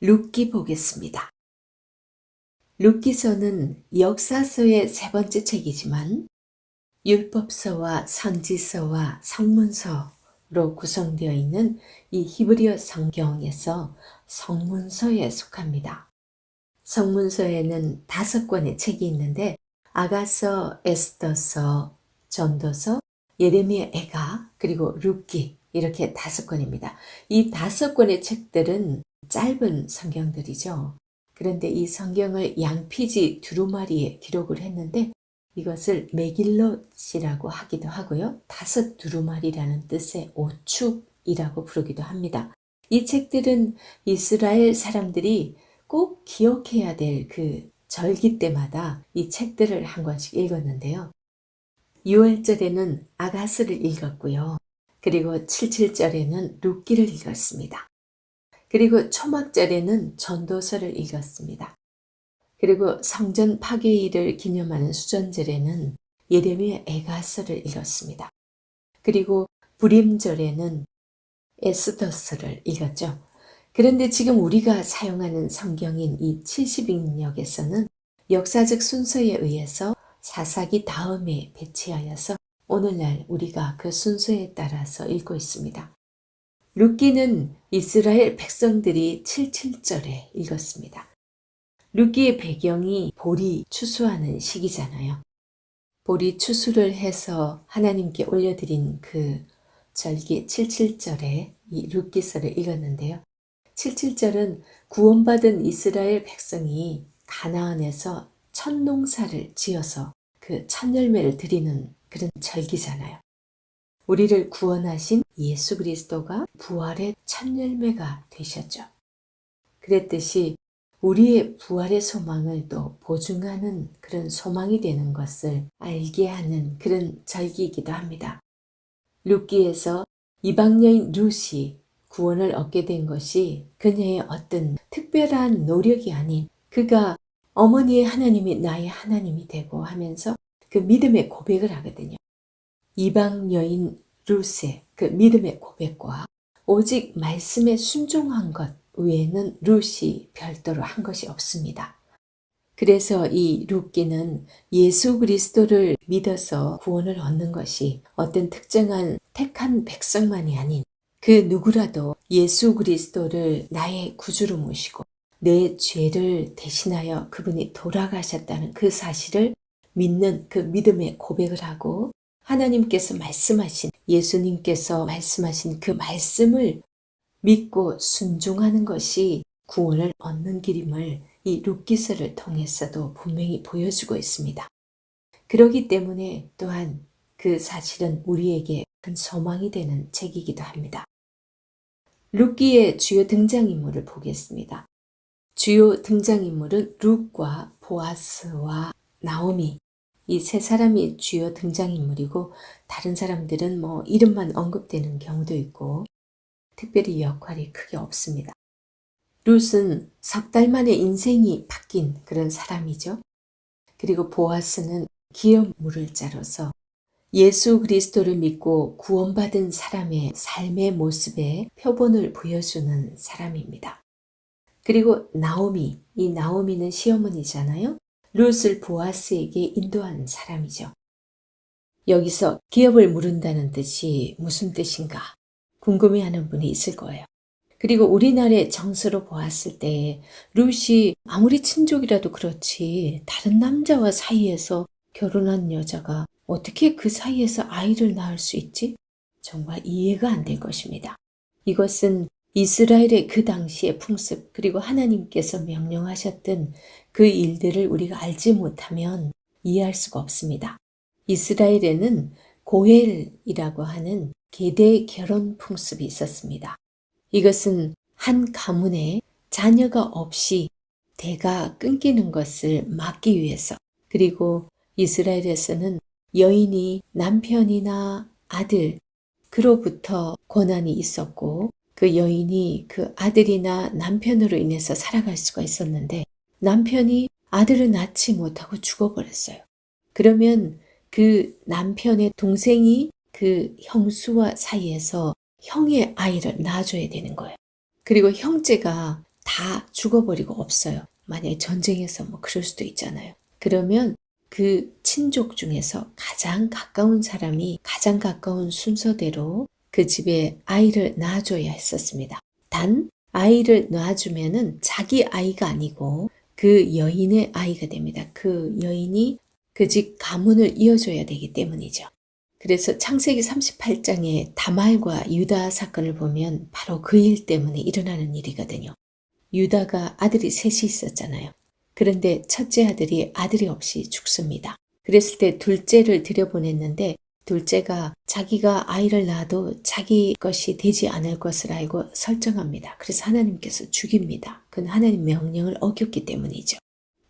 룻기 보겠습니다. 룻기서는 역사서의 세 번째 책이지만 율법서와 선지서와 성문서로 구성되어 있는 이 히브리어 성경에서 성문서에 속합니다. 성문서에는 5권의 책이 있는데 아가서, 에스더서, 전도서, 예레미야, 애가, 그리고 룻기 이렇게 5권입니다. 이 5권의 책들은 짧은 성경들이죠. 그런데 이 성경을 양피지 두루마리에 기록을 했는데 이것을 메길롯이라고 하기도 하고요. 5 두루마리라는 뜻의 오축이라고 부르기도 합니다. 이 책들은 이스라엘 사람들이 꼭 기억해야 될 그 절기 때마다 이 책들을 한 권씩 읽었는데요. 6월절에는 아가스를 읽었고요. 그리고 77절에는 룻기를 읽었습니다. 그리고 초막절에는 전도서를 읽었습니다. 그리고 성전 파괴일을 기념하는 수전절에는 예레미야 애가서를 읽었습니다. 그리고 불임절에는 에스더서를 읽었죠. 그런데 지금 우리가 사용하는 성경인 이 70인역에서는 역사적 순서에 의해서 사사기 다음에 배치하여서 오늘날 우리가 그 순서에 따라서 읽고 있습니다. 룻기는 이스라엘 백성들이 77절에 읽었습니다. 룻기의 배경이 보리 추수하는 시기잖아요. 보리 추수를 해서 하나님께 올려드린 그 절기 77절에 이 룻기서를 읽었는데요. 77절은 구원받은 이스라엘 백성이 가나안에서 첫 농사를 지어서 그 첫 열매를 드리는 그런 절기잖아요. 우리를 구원하신 예수 그리스도가 부활의 첫 열매가 되셨죠. 그랬듯이 우리의 부활의 소망을 또 보증하는 그런 소망이 되는 것을 알게 하는 그런 절기이기도 합니다. 룻기에서 이방 여인 룻이 구원을 얻게 된 것이 그녀의 어떤 특별한 노력이 아닌 그가 어머니의 하나님이 나의 하나님이 되고 하면서 그 믿음의 고백을 하거든요. 이방 여인 룻의 그 믿음의 고백과 오직 말씀에 순종한 것 외에는 룻이 별도로 한 것이 없습니다. 그래서 이 룻기는 예수 그리스도를 믿어서 구원을 얻는 것이 어떤 특정한 택한 백성만이 아닌 그 누구라도 예수 그리스도를 나의 구주로 모시고 내 죄를 대신하여 그분이 돌아가셨다는 그 사실을 믿는 그 믿음의 고백을 하고 하나님께서 말씀하신 예수님께서 말씀하신 그 말씀을 믿고 순종하는 것이 구원을 얻는 길임을 이 룻기서를 통해서도 분명히 보여주고 있습니다. 그렇기 때문에 또한 그 사실은 우리에게 큰 소망이 되는 책이기도 합니다. 룻기의 주요 등장인물을 보겠습니다. 주요 등장인물은 룻과 보아스와 나오미 이 세 사람이 주요 등장인물이고 다른 사람들은 이름만 언급되는 경우도 있고 특별히 역할이 크게 없습니다. 룻은 3달 만에 인생이 바뀐 그런 사람이죠. 그리고 보아스는 기업 물을 자로서 예수 그리스도를 믿고 구원받은 사람의 삶의 모습에 표본을 보여주는 사람입니다. 그리고 나오미, 이 나오미는 시어머니잖아요. 룻을 보아스에게 인도한 사람이죠. 여기서 기업을 물은다는 뜻이 무슨 뜻인가 궁금해하는 분이 있을 거예요. 그리고 우리나라의 정서로 보았을 때 룻이 아무리 친족이라도 그렇지 다른 남자와 사이에서 결혼한 여자가 어떻게 그 사이에서 아이를 낳을 수 있지? 정말 이해가 안 될 것입니다. 이것은 이스라엘의 그 당시의 풍습 그리고 하나님께서 명령하셨던 그 일들을 우리가 알지 못하면 이해할 수가 없습니다. 이스라엘에는 고헬이라고 하는 계대 결혼 풍습이 있었습니다. 이것은 한 가문에 자녀가 없이 대가 끊기는 것을 막기 위해서 그리고 이스라엘에서는 여인이 남편이나 아들 그로부터 권한이 있었고 그 여인이 그 아들이나 남편으로 인해서 살아갈 수가 있었는데 남편이 아들을 낳지 못하고 죽어버렸어요. 그러면 그 남편의 동생이 그 형수와 사이에서 형의 아이를 낳아줘야 되는 거예요. 그리고 형제가 다 죽어버리고 없어요. 만약에 전쟁에서 뭐 그럴 수도 있잖아요. 그러면 그 친족 중에서 가장 가까운 사람이 가장 가까운 순서대로 그 집에 아이를 낳아줘야 했었습니다. 단 아이를 낳아주면은 자기 아이가 아니고 그 여인의 아이가 됩니다. 그 여인이 그 집 가문을 이어줘야 되기 때문이죠. 그래서 창세기 38장에 다말과 유다 사건을 보면 바로 그 일 때문에 일어나는 일이거든요. 유다가 아들이 셋이 있었잖아요. 그런데 첫째 아들이 아들이 없이 죽습니다. 그랬을 때 둘째를 들여보냈는데 둘째가 자기가 아이를 낳아도 자기 것이 되지 않을 것을 알고 설정합니다. 그래서 하나님께서 죽입니다. 그건 하나님 명령을 어겼기 때문이죠.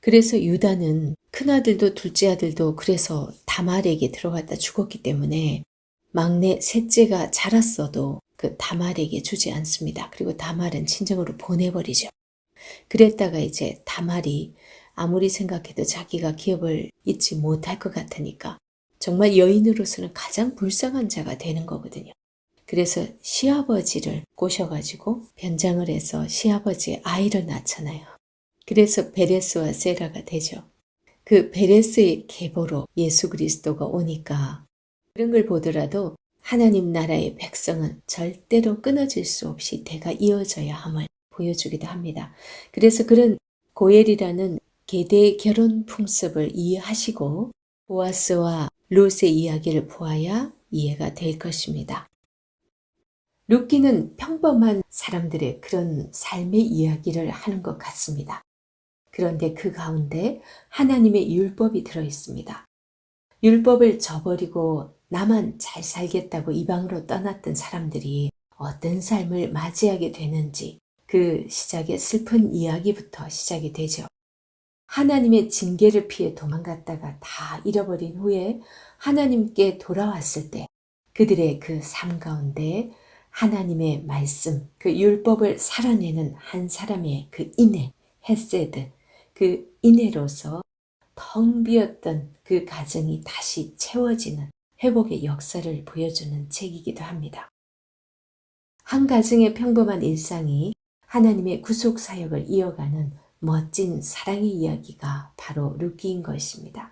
그래서 유다는 큰아들도 둘째 아들도 그래서 다말에게 들어갔다 죽었기 때문에 막내 셋째가 자랐어도 그 다말에게 주지 않습니다. 그리고 다말은 친정으로 보내버리죠. 그랬다가 이제 다말이 아무리 생각해도 자기가 기업을 잊지 못할 것 같으니까 정말 여인으로서는 가장 불쌍한 자가 되는 거거든요. 그래서 시아버지를 꼬셔가지고 변장을 해서 시아버지의 아이를 낳잖아요. 그래서 베레스와 세라가 되죠. 그 베레스의 계보로 예수 그리스도가 오니까 그런 걸 보더라도 하나님 나라의 백성은 절대로 끊어질 수 없이 대가 이어져야 함을 보여주기도 합니다. 그래서 그런 고엘이라는 계대 결혼 풍습을 이해하시고 보아스와 룻의 이야기를 보아야 이해가 될 것입니다. 룻기는 평범한 사람들의 그런 삶의 이야기를 하는 것 같습니다. 그런데 그 가운데 하나님의 율법이 들어 있습니다. 율법을 저버리고 나만 잘 살겠다고 이방으로 떠났던 사람들이 어떤 삶을 맞이하게 되는지 그 시작의 슬픈 이야기부터 시작이 되죠. 하나님의 징계를 피해 도망갔다가 다 잃어버린 후에 하나님께 돌아왔을 때 그들의 그 삶 가운데 하나님의 말씀, 그 율법을 살아내는 한 사람의 그 인애, 헤세드, 그 인애로서 텅 비었던 그 가정이 다시 채워지는 회복의 역사를 보여주는 책이기도 합니다. 한 가정의 평범한 일상이 하나님의 구속 사역을 이어가는 멋진 사랑의 이야기가 바로 룻기인 것입니다.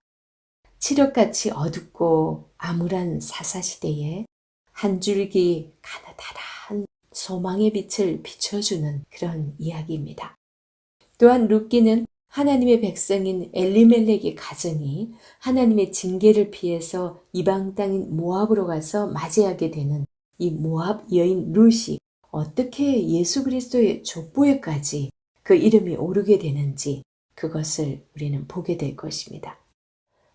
칠흑같이 어둡고 암울한 사사시대에 한 줄기 가느다란 소망의 빛을 비춰주는 그런 이야기입니다. 또한 룻기는 하나님의 백성인 엘리멜렉의 가정이 하나님의 징계를 피해서 이방 땅인 모압으로 가서 맞이하게 되는 이 모압 여인 룻이 어떻게 예수 그리스도의 족보에까지 그 이름이 오르게 되는지 그것을 우리는 보게 될 것입니다.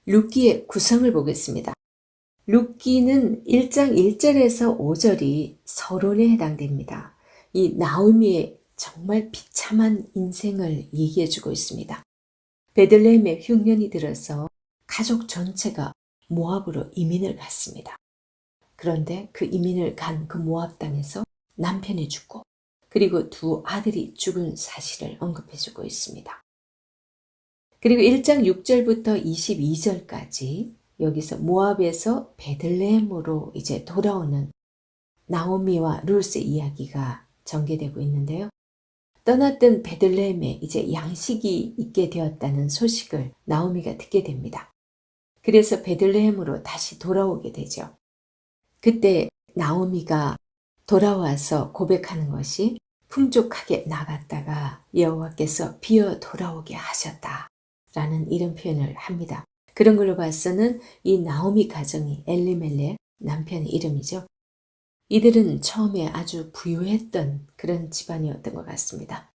룻기의 구성을 보겠습니다. 룻기는 1장 1절에서 5절이 서론에 해당됩니다. 이 나오미의 정말 비참한 인생을 얘기해주고 있습니다. 베들레헴에 흉년이 들어서 가족 전체가 모압으로 이민을 갔습니다. 그런데 그 이민을 간 그 모압 땅에서 남편이 죽고 그리고 두 아들이 죽은 사실을 언급해주고 있습니다. 그리고 1장 6절부터 22절까지 여기서 모압에서 베들레헴으로 이제 돌아오는 나오미와 룻의 이야기가 전개되고 있는데요. 떠났던 베들레헴에 이제 양식이 있게 되었다는 소식을 나오미가 듣게 됩니다. 그래서 베들레헴으로 다시 돌아오게 되죠. 그때 나오미가 돌아와서 고백하는 것이 풍족하게 나갔다가 여호와께서 비어 돌아오게 하셨다라는 이런 표현을 합니다. 그런 걸로 봐서는 이 나오미 가정이 엘리멜렉 남편의 이름이죠. 이들은 처음에 아주 부유했던 그런 집안이었던 것 같습니다.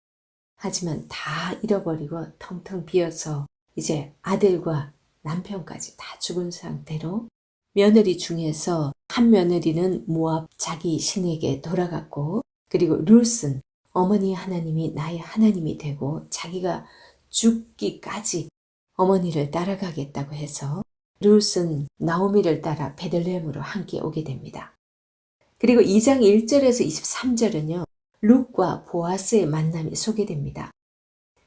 하지만 다 잃어버리고 텅텅 비어서 이제 아들과 남편까지 다 죽은 상태로 며느리 중에서 한 며느리는 모압 자기 신에게 돌아갔고 그리고 룻은 어머니 하나님이 나의 하나님이 되고 자기가 죽기까지 어머니를 따라가겠다고 해서 룻은 나오미를 따라 베들레헴으로 함께 오게 됩니다. 그리고 2장 1절에서 23절은요. 룻과 보아스의 만남이 소개됩니다.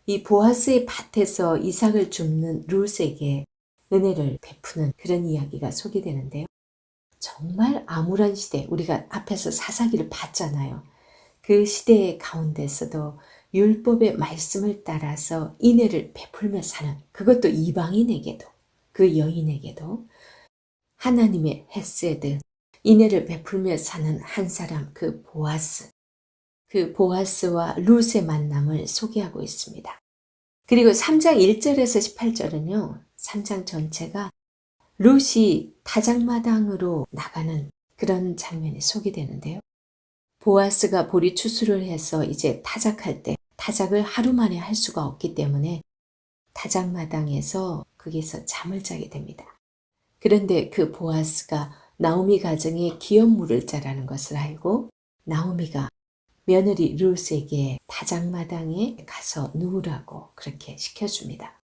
이 보아스의 밭에서 이삭을 줍는 룻에게 은혜를 베푸는 그런 이야기가 소개되는데요. 정말 암울한 시대, 우리가 앞에서 사사기를 봤잖아요. 그 시대의 가운데서도 율법의 말씀을 따라서 인애를 베풀며 사는, 그것도 이방인에게도, 그 여인에게도 하나님의 헤세드, 인애를 베풀며 사는 한 사람, 그 보아스. 그 보아스와 룻의 만남을 소개하고 있습니다. 그리고 3장 1절에서 18절은요. 3장 전체가 룻이 타작마당으로 나가는 그런 장면이 소개되는데요. 보아스가 보리 추수를 해서 이제 타작할 때 타작을 하루 만에 할 수가 없기 때문에 타작마당에서 거기서 잠을 자게 됩니다. 그런데 그 보아스가 나오미 가정에 기업물을 자라는 것을 알고 나오미가 며느리 룻에게 타작마당에 가서 누우라고 그렇게 시켜줍니다.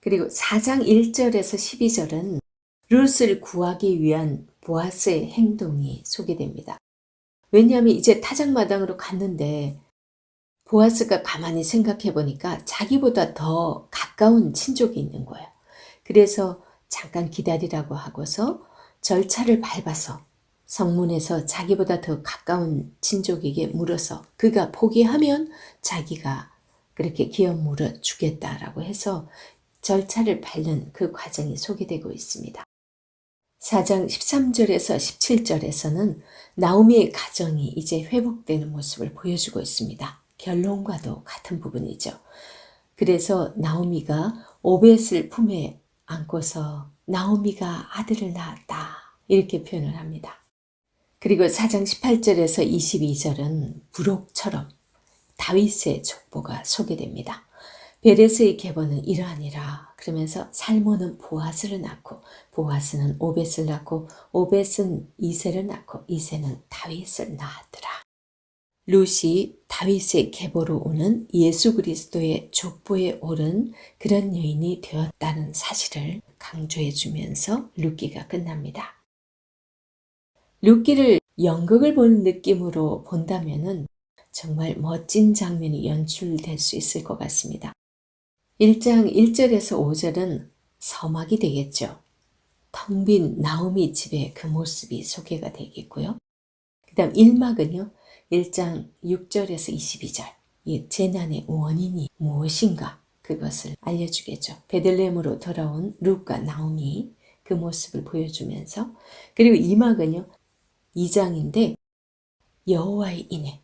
그리고 4장 1절에서 12절은 룻을 구하기 위한 보아스의 행동이 소개됩니다. 왜냐하면 이제 타작마당으로 갔는데 보아스가 가만히 생각해 보니까 자기보다 더 가까운 친족이 있는 거예요. 그래서 잠깐 기다리라고 하고서 절차를 밟아서 성문에서 자기보다 더 가까운 친족에게 물어서 그가 포기하면 자기가 그렇게 기업 물어 주겠다라고 해서 절차를 밟는 그 과정이 소개되고 있습니다. 4장 13절에서 17절에서는 나오미의 가정이 이제 회복되는 모습을 보여주고 있습니다. 결론과도 같은 부분이죠. 그래서 나오미가 오벳을 품에 안고서 나오미가 아들을 낳았다 이렇게 표현을 합니다. 그리고 4장 18절에서 22절은 부록처럼 다윗의 족보가 소개됩니다. 베레스의 계보는 이러하니라. 그러면서 살몬은 보아스를 낳고 보아스는 오벳을 낳고 오벳은 이새를 낳고 이새는 다윗을 낳았더라. 룻이 다윗의 계보로 오는 예수 그리스도의 족보에 오른 그런 여인이 되었다는 사실을 강조해 주면서 룻기가 끝납니다. 룻기를 연극을 보는 느낌으로 본다면은 정말 멋진 장면이 연출될 수 있을 것 같습니다. 1장 1절에서 5절은 서막이 되겠죠. 텅 빈 나오미 집의 그 모습이 소개가 되겠고요. 그 다음 1막은요. 1장 6절에서 22절 이 재난의 원인이 무엇인가 그것을 알려주겠죠. 베들레헴으로 돌아온 룻과 나오미 그 모습을 보여주면서 그리고 2막은요. 2장인데 여호와의 인애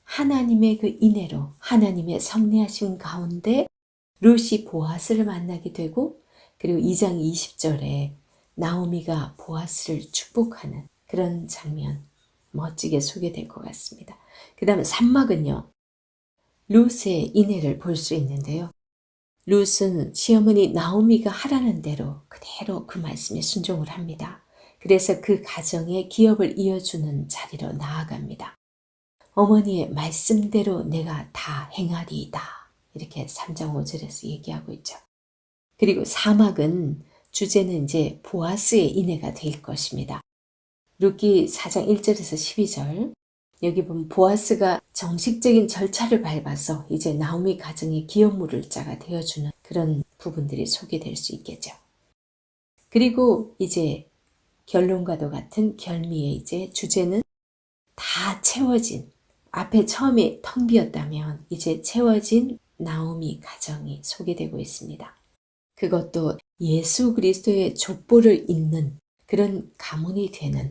하나님의 그 인애로 하나님의 섭리하신 가운데 룻이 보아스를 만나게 되고 그리고 2장 20절에 나오미가 보아스를 축복하는 그런 장면 멋지게 소개될 것 같습니다. 그 다음에 3막은요. 룻의 인애를 볼 수 있는데요. 룻은 시어머니 나오미가 하라는 대로 그대로 그 말씀에 순종을 합니다. 그래서 그 가정의 기업을 이어주는 자리로 나아갑니다. 어머니의 말씀대로 내가 다 행하리이다. 이렇게 3장 5절에서 얘기하고 있죠. 그리고 4막은 주제는 이제 보아스의 인애가 될 것입니다. 룻기 4장 1절에서 12절 여기 보면 보아스가 정식적인 절차를 밟아서 이제 나오미 가정의 기업물을 자가 되어주는 그런 부분들이 소개될 수 있겠죠. 그리고 이제 결론과도 같은 결미의 이제 주제는 다 채워진 앞에 처음에 텅 비었다면 이제 채워진 나오미 가정이 소개되고 있습니다. 그것도 예수 그리스도의 족보를 잇는 그런 가문이 되는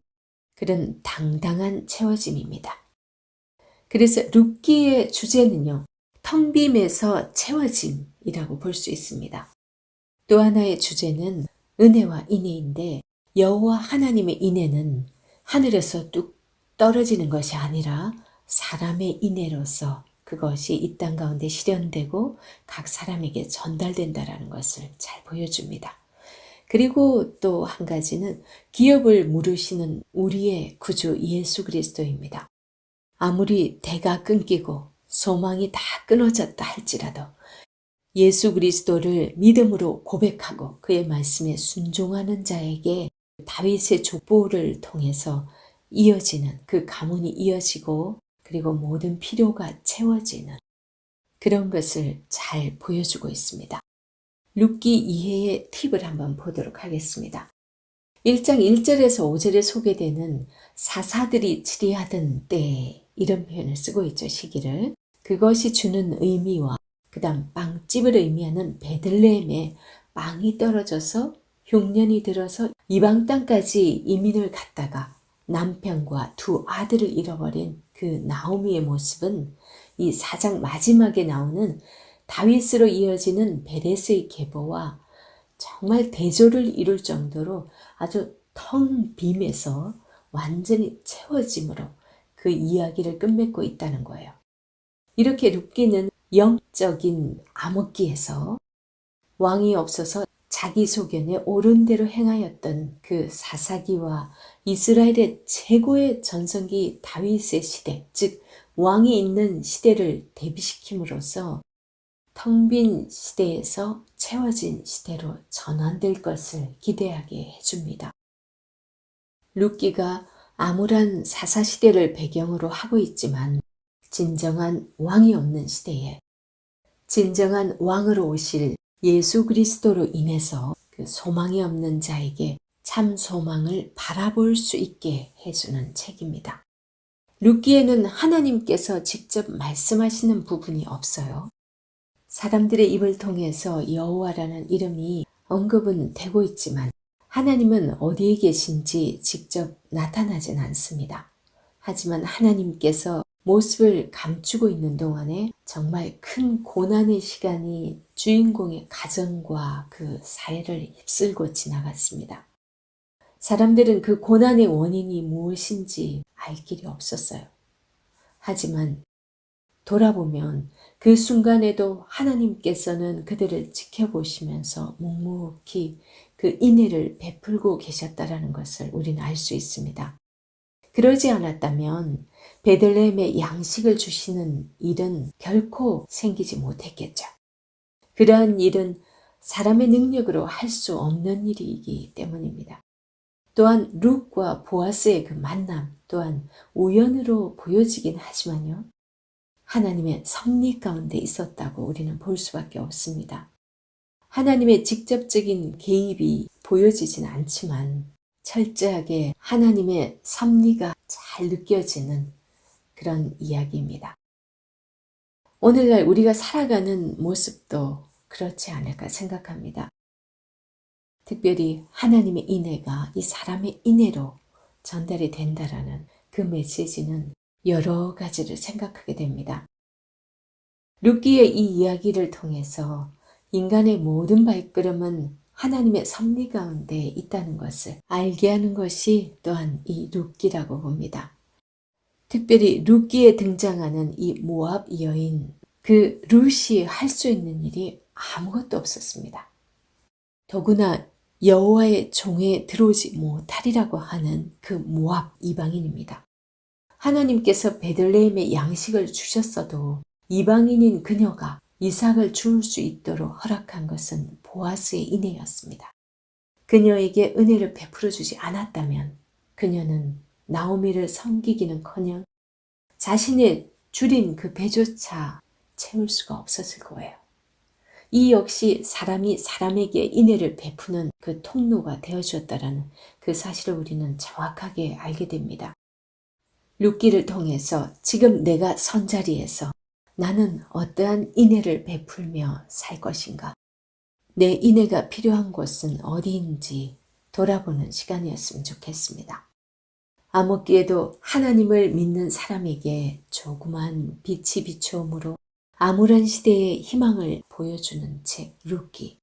그런 당당한 채워짐입니다. 그래서 룻기의 주제는요. 텅 빔에서 채워짐이라고 볼 수 있습니다. 또 하나의 주제는 은혜와 인애인데 여호와 하나님의 인애는 하늘에서 뚝 떨어지는 것이 아니라 사람의 인애로서 그것이 이 땅 가운데 실현되고 각 사람에게 전달된다라는 것을 잘 보여줍니다. 그리고 또 한 가지는 기업을 물으시는 우리의 구주 예수 그리스도입니다. 아무리 대가 끊기고 소망이 다 끊어졌다 할지라도 예수 그리스도를 믿음으로 고백하고 그의 말씀에 순종하는 자에게 다윗의 족보를 통해서 이어지는 그 가문이 이어지고 그리고 모든 필요가 채워지는 그런 것을 잘 보여주고 있습니다. 룻기 이해의 팁을 한번 보도록 하겠습니다. 1장 1절에서 5절에 소개되는 사사들이 치리하던 때에 이런 표현을 쓰고 있죠. 시기를. 그것이 주는 의미와 그 다음 빵집을 의미하는 베들레헴에 빵이 떨어져서 흉년이 들어서 이방 땅까지 이민을 갔다가 남편과 두 아들을 잃어버린 그 나오미의 모습은 이 4장 마지막에 나오는 다윗으로 이어지는 베레스의 계보와 정말 대조를 이룰 정도로 아주 텅 빔에서 완전히 채워짐으로 그 이야기를 끝맺고 있다는 거예요. 이렇게 룻기는 영적인 암흑기에서 왕이 없어서 자기 소견에 옳은 대로 행하였던 그 사사기와 이스라엘의 최고의 전성기 다윗의 시대, 즉 왕이 있는 시대를 대비시킴으로써 텅 빈 시대에서 채워진 시대로 전환될 것을 기대하게 해줍니다. 룻기가 암울한 사사시대를 배경으로 하고 있지만 진정한 왕이 없는 시대에 진정한 왕으로 오실 예수 그리스도로 인해서 그 소망이 없는 자에게 참 소망을 바라볼 수 있게 해주는 책입니다. 룻기에는 하나님께서 직접 말씀하시는 부분이 없어요. 사람들의 입을 통해서 여호와라는 이름이 언급은 되고 있지만 하나님은 어디에 계신지 직접 나타나진 않습니다. 하지만 하나님께서 모습을 감추고 있는 동안에 정말 큰 고난의 시간이 주인공의 가정과 그 사회를 휩쓸고 지나갔습니다. 사람들은 그 고난의 원인이 무엇인지 알 길이 없었어요. 하지만 돌아보면 그 순간에도 하나님께서는 그들을 지켜보시면서 묵묵히 그 인애를 베풀고 계셨다라는 것을 우리는 알 수 있습니다. 그러지 않았다면 베들레헴에 양식을 주시는 일은 결코 생기지 못했겠죠. 그러한 일은 사람의 능력으로 할 수 없는 일이기 때문입니다. 또한 룻과 보아스의 그 만남 또한 우연으로 보여지긴 하지만요. 하나님의 섭리 가운데 있었다고 우리는 볼 수밖에 없습니다. 하나님의 직접적인 개입이 보여지진 않지만 철저하게 하나님의 섭리가 잘 느껴지는 그런 이야기입니다. 오늘날 우리가 살아가는 모습도 그렇지 않을까 생각합니다. 특별히 하나님의 인애가 이 사람의 인애로 전달이 된다라는 그 메시지는 여러 가지를 생각하게 됩니다. 룻기의 이 이야기를 통해서 인간의 모든 발걸음은 하나님의 섭리 가운데 있다는 것을 알게 하는 것이 또한 이 룻기라고 봅니다. 특별히 룻기에 등장하는 이 모압 여인, 그 룻이 할 수 있는 일이 아무것도 없었습니다. 더구나 여호와의 종에 들어오지 못하리라고 하는 그 모압 이방인입니다. 하나님께서 베들레헴에 양식을 주셨어도 이방인인 그녀가 이삭을 줄 수 있도록 허락한 것은 보아스의 인애였습니다. 그녀에게 은혜를 베풀어 주지 않았다면 그녀는 나오미를 섬기기는커녕 자신의 줄인 그 배조차 채울 수가 없었을 거예요. 이 역시 사람이 사람에게 인애를 베푸는 그 통로가 되어주었다라는 그 사실을 우리는 정확하게 알게 됩니다. 룻기를 통해서 지금 내가 선 자리에서 나는 어떠한 인애를 베풀며 살 것인가? 내 인애가 필요한 곳은 어디인지 돌아보는 시간이었으면 좋겠습니다. 암흑기에도 하나님을 믿는 사람에게 조그만 빛이 비추음으로 암울한 시대의 희망을 보여주는 책 룻기.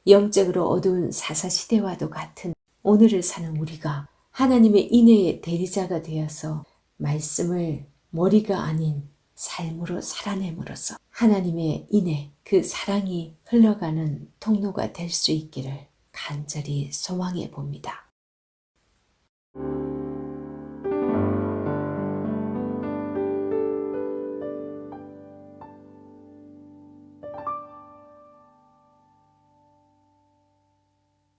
영적으로 어두운 사사시대와도 같은 오늘을 사는 우리가 하나님의 인애의 대리자가 되어서 말씀을 머리가 아닌 삶으로 살아냄으로써 하나님의 인애, 그 사랑이 흘러가는 통로가 될 수 있기를 간절히 소망해 봅니다.